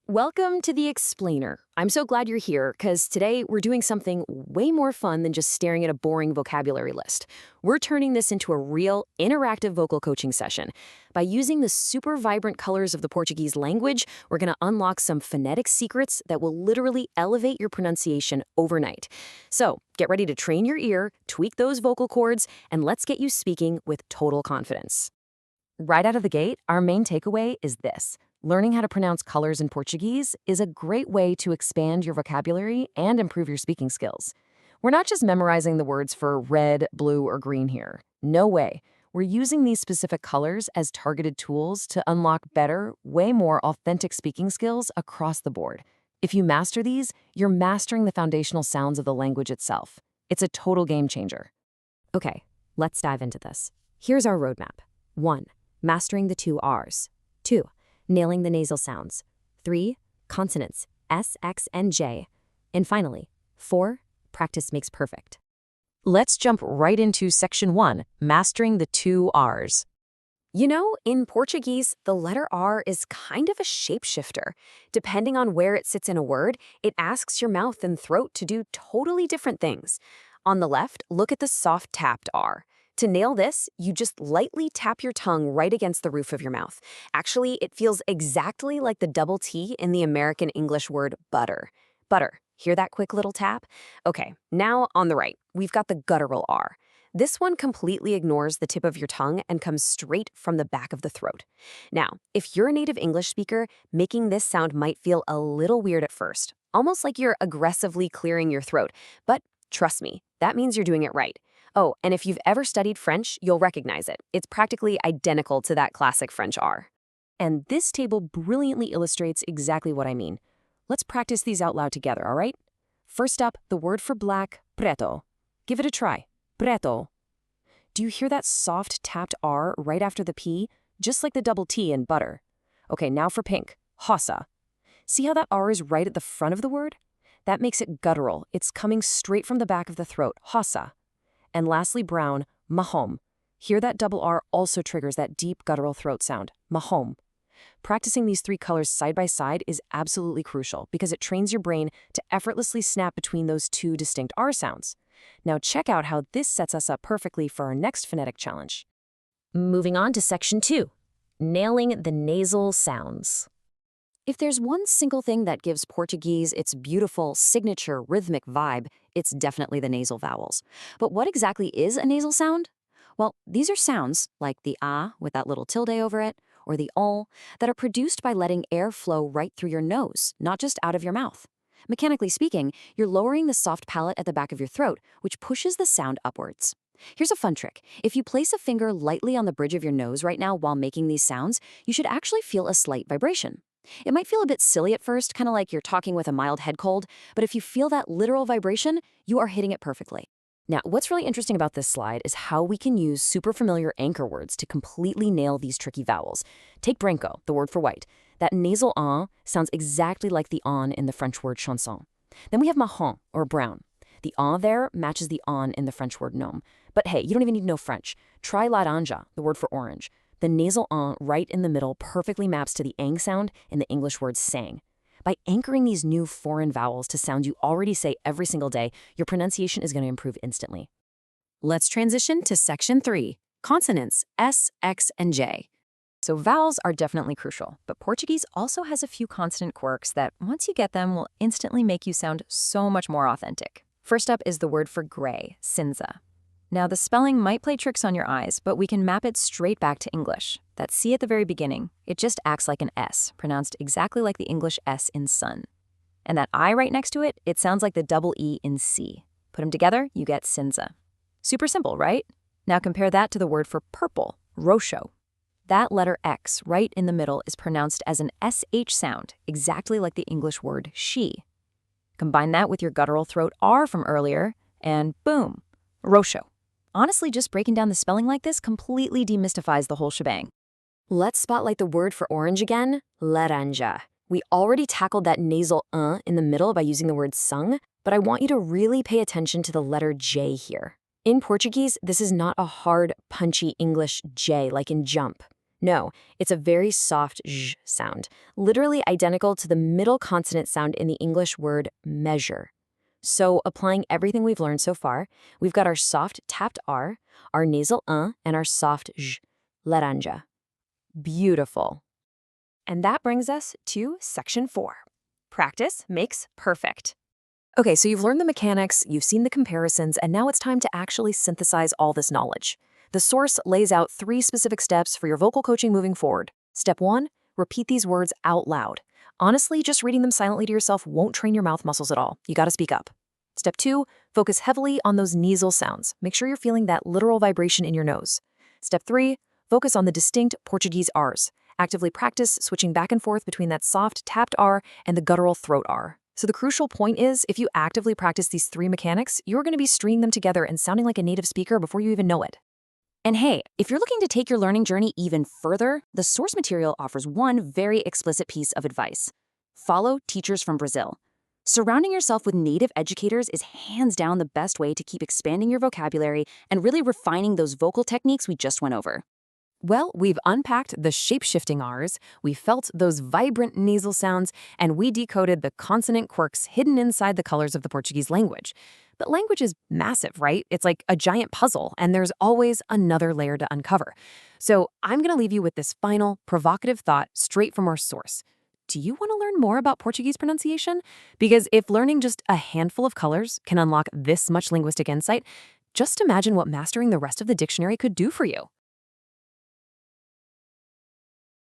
Welcome to the Explainer. I'm so glad you're here because today we're doing something way more fun than just staring at a boring vocabulary list. We're turning this into a real, interactive vocal coaching session. By using the super vibrant colors of the Portuguese language, we're going to unlock some phonetic secrets that will literally elevate your pronunciation overnight. So get ready to train your ear, tweak those vocal cords, and let's get you speaking with total confidence. Right out of the gate, our main takeaway is this. Learning how to pronounce colors in Portuguese is a great way to expand your vocabulary and improve your speaking skills. We're not just memorizing the words for red, blue, or green here. No way. We're using these specific colors as targeted tools to unlock better, way more authentic speaking skills across the board. If you master these, you're mastering the foundational sounds of the language itself. It's a total game changer. Okay, let's dive into this. Here's our roadmap. 1. Mastering the two R's. 2. Nailing the nasal sounds. 3. Consonants, S, X, and J. And finally, 4. Practice makes perfect. Let's jump right into section 1, mastering the two R's. You know, in Portuguese, the letter R is kind of a shapeshifter. Depending on where it sits in a word, it asks your mouth and throat to do totally different things. On the left, look at the soft tapped R. To nail this, you just lightly tap your tongue right against the roof of your mouth. Actually, it feels exactly like the double T in the American English word butter. Butter. Hear that quick little tap? Okay, now on the right, we've got the guttural R. This one completely ignores the tip of your tongue and comes straight from the back of the throat. Now, if you're a native English speaker, making this sound might feel a little weird at first, almost like you're aggressively clearing your throat. But trust me, that means you're doing it right. Oh, and if you've ever studied French, you'll recognize it. It's practically identical to that classic French R. And this table brilliantly illustrates exactly what I mean. Let's practice these out loud together, all right? First up, the word for black, preto. Give it a try. Preto. Do you hear that soft tapped R right after the P, just like the double T in butter? Okay, now for pink, rosa. See how that R is right at the front of the word? That makes it guttural. It's coming straight from the back of the throat, rosa. And lastly, brown, mahom. Hear that double R also triggers that deep guttural throat sound, mahom. Practicing these three colors side by side is absolutely crucial because it trains your brain to effortlessly snap between those two distinct R sounds. Now check out how this sets us up perfectly for our next phonetic challenge. Moving on to section 2, nailing the nasal sounds. If there's one single thing that gives Portuguese its beautiful, signature rhythmic vibe, it's definitely the nasal vowels. But what exactly is a nasal sound? Well, these are sounds, like the A with that little tilde over it, or the O, that are produced by letting air flow right through your nose, not just out of your mouth. Mechanically speaking, you're lowering the soft palate at the back of your throat, which pushes the sound upwards. Here's a fun trick. If you place a finger lightly on the bridge of your nose right now while making these sounds, you should actually feel a slight vibration. It might feel a bit silly at first, kind of like you're talking with a mild head cold, but if you feel that literal vibration, you are hitting it perfectly. Now, what's really interesting about this slide is how we can use super familiar anchor words to completely nail these tricky vowels. Take branco, the word for white. That nasal "an" sounds exactly like the "on" in the French word chanson. Then we have marron, or brown. The "an" there matches the "on" in the French word nom. But hey, you don't even need to know French. Try laranja, the word for orange. The nasal "an" right in the middle perfectly maps to the "ang" sound in the English word sang. By anchoring these new foreign vowels to sounds you already say every single day, your pronunciation is going to improve instantly. Let's transition to section 3, consonants, S, X, and J. So vowels are definitely crucial, but Portuguese also has a few consonant quirks that, once you get them, will instantly make you sound so much more authentic. First up is the word for gray, cinza. Now, the spelling might play tricks on your eyes, but we can map it straight back to English. That C at the very beginning, it just acts like an S, pronounced exactly like the English S in sun. And that I right next to it, it sounds like the double E in sea. Put them together, you get cinza. Super simple, right? Now compare that to the word for purple, roxo. That letter X right in the middle is pronounced as an SH sound, exactly like the English word she. Combine that with your guttural throat R from earlier, and boom, roxo. Honestly, just breaking down the spelling like this completely demystifies the whole shebang. Let's spotlight the word for orange again, laranja. We already tackled that nasal in the middle by using the word sung, but I want you to really pay attention to the letter J here. In Portuguese, this is not a hard, punchy English J like in jump. No, it's a very soft zh sound, literally identical to the middle consonant sound in the English word measure. So, applying everything we've learned so far, we've got our soft tapped R, our nasal and our soft zh, laranja. Beautiful. And that brings us to section 4. Practice makes perfect. Okay, so you've learned the mechanics, you've seen the comparisons, and now it's time to actually synthesize all this knowledge. The source lays out 3 specific steps for your vocal coaching moving forward. Step 1, repeat these words out loud. Honestly, just reading them silently to yourself won't train your mouth muscles at all. You gotta speak up. Step 2, focus heavily on those nasal sounds. Make sure you're feeling that literal vibration in your nose. Step 3, focus on the distinct Portuguese R's. Actively practice switching back and forth between that soft tapped R and the guttural throat R. So the crucial point is, if you actively practice these 3 mechanics, you're going to be stringing them together and sounding like a native speaker before you even know it. And hey, if you're looking to take your learning journey even further, the source material offers one very explicit piece of advice. Follow teachers from Brazil. Surrounding yourself with native educators is hands down the best way to keep expanding your vocabulary and really refining those vocal techniques we just went over. Well, we've unpacked the shape-shifting R's, we felt those vibrant nasal sounds, and we decoded the consonant quirks hidden inside the colors of the Portuguese language. But language is massive, right? It's like a giant puzzle, and there's always another layer to uncover. So I'm going to leave you with this final, provocative thought straight from our source. Do you want to learn more about Portuguese pronunciation? Because if learning just a handful of colors can unlock this much linguistic insight, just imagine what mastering the rest of the dictionary could do for you.